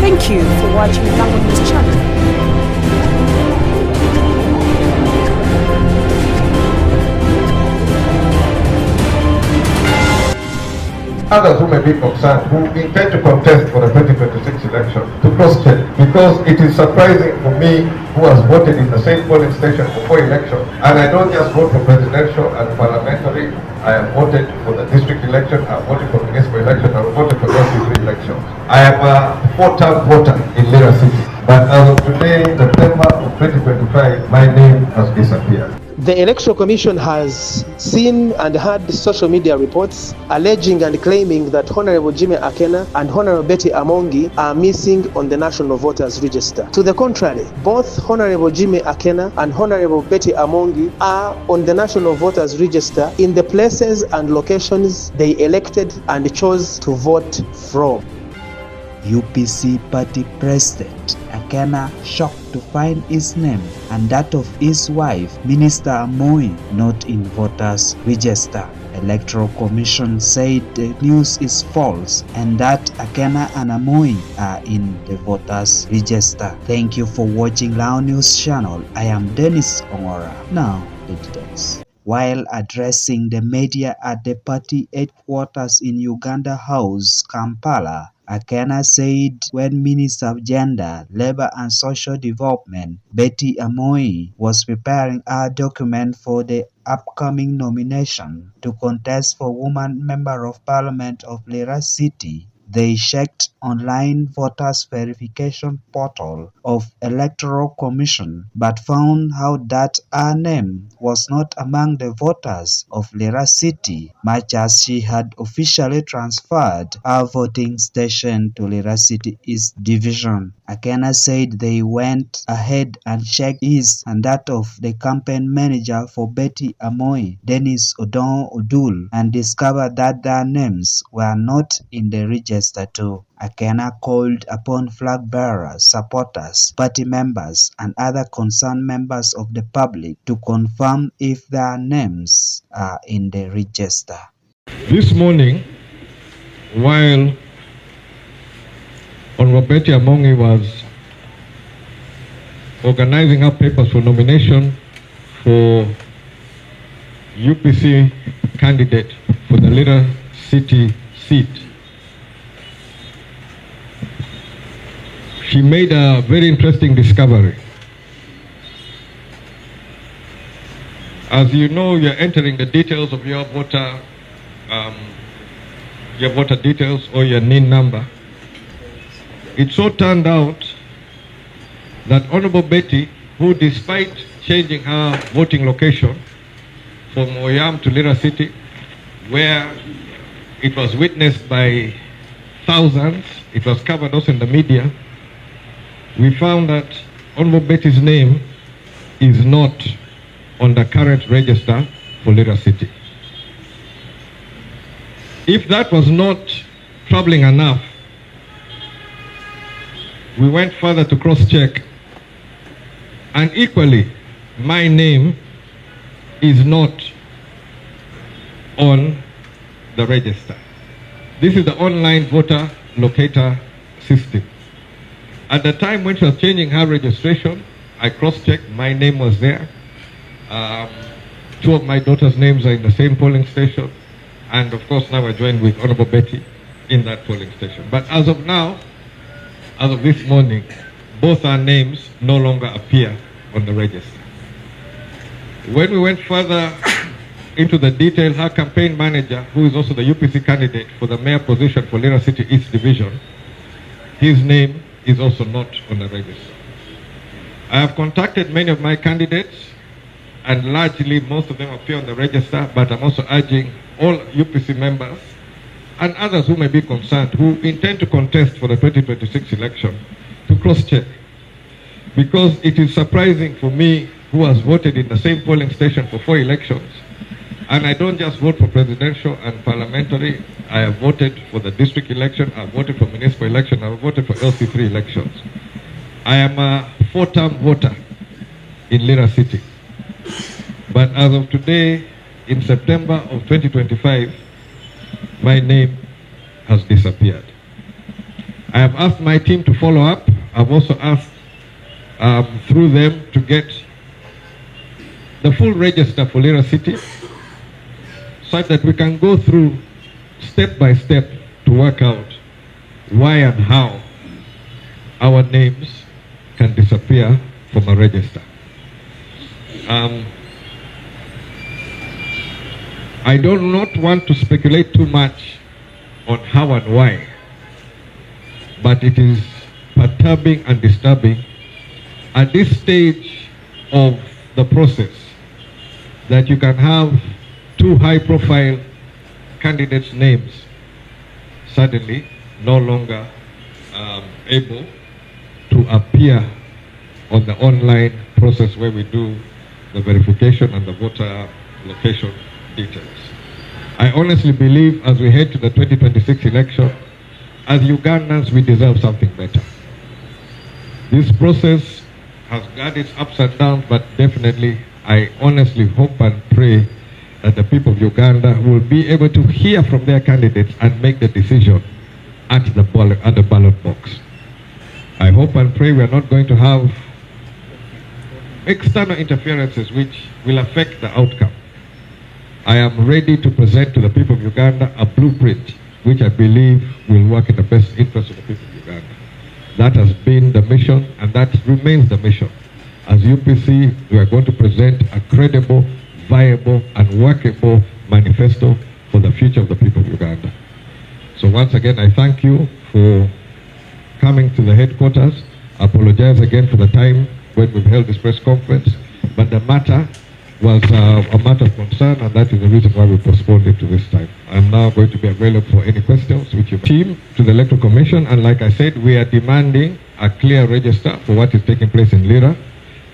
Thank you for watching Lango News Channel. Others who may be concerned, who intend to contest for the 2026 election, to cross-check, because it is surprising for me, who has voted in the same polling station for 4 elections, and I don't just vote for presidential and parliamentary. I have voted for the district election, I have voted for municipal election, I have voted for LC3 elections. I am a 4-term voter in Lira City, but as of today, September of 2025, my name has disappeared. The Electoral Commission has seen and heard social media reports alleging and claiming that Honorable Jimmy Akena and Honorable Betty Amongi are missing on the National Voters Register. To the contrary, both Honorable Jimmy Akena and Honorable Betty Amongi are on the National Voters Register in the places and locations they elected and chose to vote from. UPC party president Akena shocked to find his name and that of his wife, Minister Amongi, not in voters register. Electoral Commission said the news is false and that Akena and Amongi are in the voters register. Thank you for watching Lango News Channel. I am Denish Ongora. Now the details. While addressing the media at the party headquarters in Uganda House, Kampala, Akena said when Minister of Gender, Labour and Social Development, Betty Amongi, was preparing a document for the upcoming nomination to contest for Woman Member of Parliament of Lira City, they checked online voters verification portal of Electoral Commission but found out that her name was not among the voters of Lira City, much as she had officially transferred her voting station to Lira City East Division. Akena said they went ahead and checked his and that of the campaign manager for Betty Amongi, Denish Ongora, and discovered that their names were not in the register too. Akena called upon flag bearers, supporters, party members, and other concerned members of the public to confirm if their names are in the register. This morning, while Honorable Betty Amongi was organizing her papers for nomination for UPC candidate for the Lira City seat, she made a very interesting discovery. As you know, you're entering the details of your voter details or your NIN number. It so turned out that Honorable Betty, who despite changing her voting location from Oyam to Lira City, where it was witnessed by thousands, it was covered also in the media, we found that Honorable Betty's name is not on the current register for Lira City. If that was not troubling enough, we went further to cross-check, and equally, my name is not on the register. This is the online voter locator system. At the time when she was changing her registration, I cross-checked, my name was there. 2 of my daughter's names are in the same polling station, and of course now I joined with Honorable Betty in that polling station. But as of now, as of this morning, both our names no longer appear on the register. When we went further into the detail, her campaign manager, who is also the UPC candidate for the mayor position for Lira City East Division, his name is also not on the register. I have contacted many of my candidates, and largely most of them appear on the register, but I'm also urging all UPC members and others who may be concerned, who intend to contest for the 2026 election, to cross-check. Because it is surprising for me, who has voted in the same polling station for 4 elections, and I don't just vote for presidential and parliamentary, I have voted for the district election, I have voted for municipal election, I have voted for LC3 elections. I am a 4-term voter in Lira City. But as of today, in September of 2025, my name has disappeared. I have asked my team to follow up. I've also asked through them to get the full register for Lira City so that we can go through step by step to work out why and how our names can disappear from a register. I do not want to speculate too much on how and why, but it is perturbing and disturbing at this stage of the process that you can have two high-profile candidates' names suddenly no longer able to appear on the online process where we do the verification and the voter location details. I honestly believe as we head to the 2026 election, as Ugandans, we deserve something better. This process has got its ups and downs, but definitely I honestly hope and pray that the people of Uganda will be able to hear from their candidates and make the decision at the ballot box. I hope and pray we are not going to have external interferences which will affect the outcome. I am ready to present to the people of Uganda a blueprint which I believe will work in the best interest of the people of Uganda. That has been the mission and that remains the mission. As UPC, we are going to present a credible, viable and workable manifesto for the future of the people of Uganda. So once again, I thank you for coming to the headquarters. I apologize again for the time when we've held this press conference, but the matter was a matter of concern, and that is the reason why we postponed it to this time. I'm now going to be available for any questions which you team to the Electoral Commission, and like I said, we are demanding a clear register for what is taking place in Lira,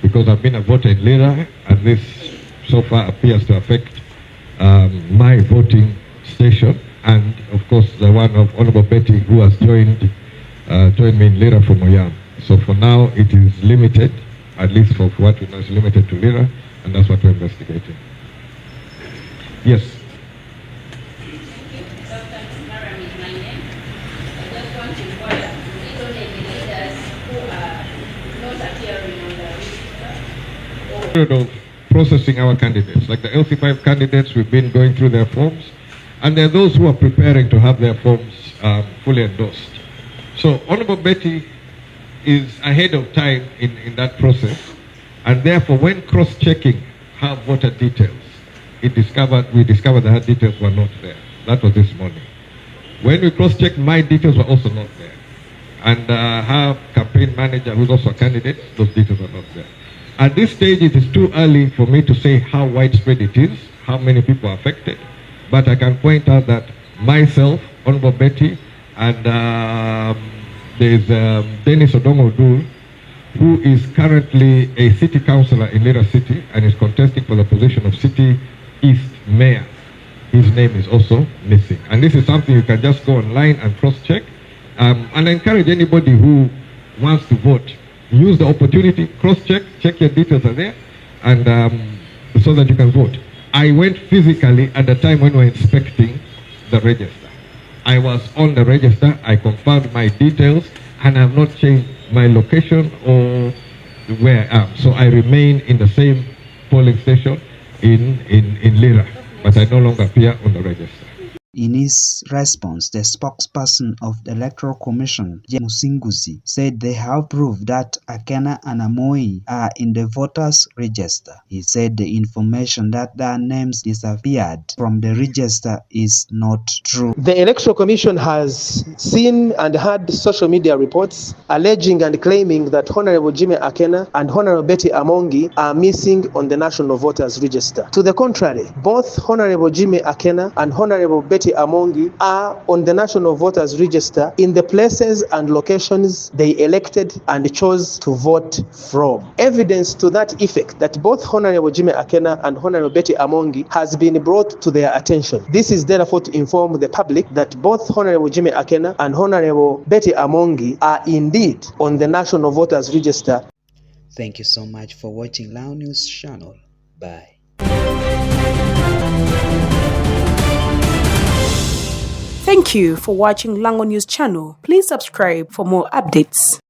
because I've been a voter in Lira, and this so far appears to affect my voting station, and of course the one of Honorable Betty, who has joined me in Lira from Oyam. So for now, it is limited, at least for what we know, is limited to Lira, and that's what we're investigating. Yes. Of processing our candidates, like the LC5 candidates, we've been going through their forms, and there are those who are preparing to have their forms fully endorsed. So Honorable Betty is ahead of time in that process, and therefore when cross-checking her voter details, we discovered that her details were not there. That was this morning. When we cross-checked, my details were also not there. And her campaign manager, who's also a candidate, those details are not there. At this stage, it is too early for me to say how widespread it is, how many people are affected, but I can point out that myself, Honorable Betty, and there's Denish Ongora, who is currently a city councillor in Lira City and is contesting for the position of City East Mayor. His name is also missing. And this is something you can just go online and cross-check. And I encourage anybody who wants to vote, use the opportunity, cross-check, check your details are there, and so that you can vote. I went physically at the time when we were inspecting the register. I was on the register, I confirmed my details, and I have not changed my location or where I am. So I remain in the same polling station in Lira, but I no longer appear on the register. In his response, the spokesperson of the Electoral Commission, Musinguzi, said they have proved that Akena and Amongi are in the voters' register. He said the information that their names disappeared from the register is not true. The Electoral Commission has seen and heard social media reports alleging and claiming that Honorable Jimmy Akena and Honorable Betty Amongi are missing on the National Voters Register. To the contrary, both Honorable Jimmy Akena and Honorable Betty Amongi are on the National Voters Register in the places and locations they elected and chose to vote from. Evidence to that effect that both Honorable Jimmy Akena and Honorable Betty Amongi has been brought to their attention. This is therefore to inform the public that both Honorable Jimmy Akena and Honorable Betty Amongi are indeed on the National Voters Register. Thank you so much for watching Lao News Channel. Bye. Thank Thank you for watching Lango News channel. Please subscribe for more updates.